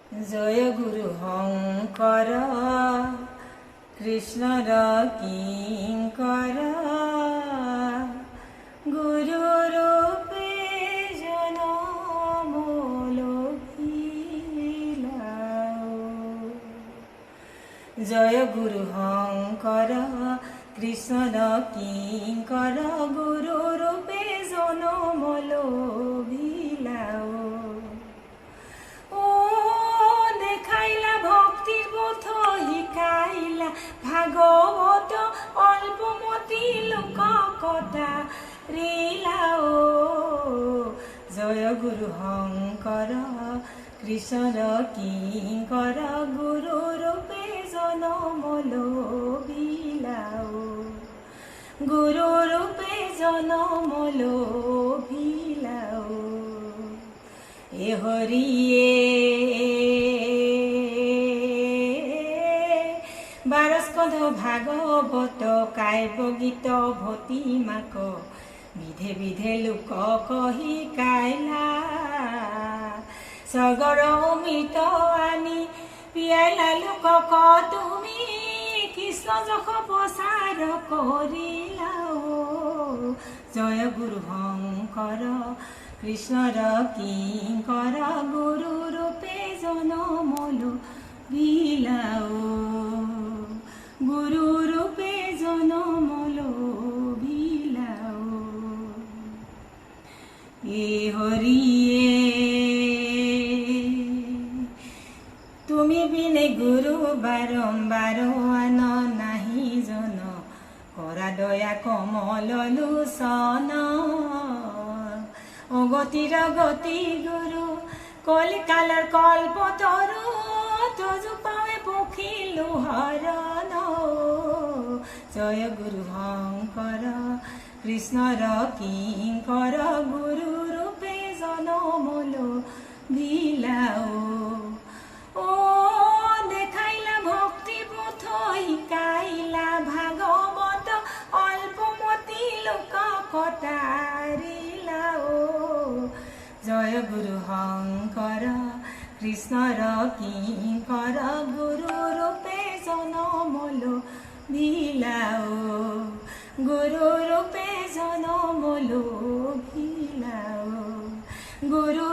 জয় গুৰু শঙ্কৰ কৃষ্ণৰ কিঙ্কৰ গুৰু ৰূপে জনম লভিলাও। জয় গুৰু শঙ্কৰ কৃষ্ণৰ কিঙ্কৰ গুৰু ৰূপে জনম লভিলাও। ভাগৱত অল্পমতি লোক কথা ৰিলাও। জয় গুৰু শঙ্কৰ কৃষ্ণৰ কিঙ্কৰ গুৰু ৰূপে জনম লভিলাও। গুৰু ৰূপে জনম লভিলাও। এ হৰিয়ে বাৰস্কন্ধ ভাগৱত কাব্য গীত ভতিমাক বিধে বিধে লোক কহি কাইলা। স্বৰ্গৰ অমৃত আনি পিয়াইলা লোকক তুমি কৃষ্ণ যশ প্ৰচাৰ কৰিলাও। জয় গুৰু শঙ্কৰ কৃষ্ণৰ কিঙ্কৰ গুৰু ৰূপে জনম লভিলাও। গুৰু ৰূপে জনম লভিলাও। এ হৰিয়ে তুমি বিনে গুৰু বাৰম্বাৰ আন নাহি জন কৰা দয়া কমল লোচন। অগতিৰ গতি গুৰু কলিকালৰ কল্পতৰু তজুপাৱে পখিলো হৰণ। জয় গুৰু শঙ্কৰ কৃষ্ণৰ কিঙ্কৰ গুৰু ৰূপে জনম লভিলাও। ও দেখাইলা ভক্তি পথ শিকাইলা ভাগৱত অল্পমতি লোক কথা ৰিলাও। জয় গুৰু শঙ্কৰ কৃষ্ণৰ কিঙ্কৰ গুৰু ৰূপে জনম লভিলাও। গুৰু ৰূপে জনম লভিলাও। গুৰু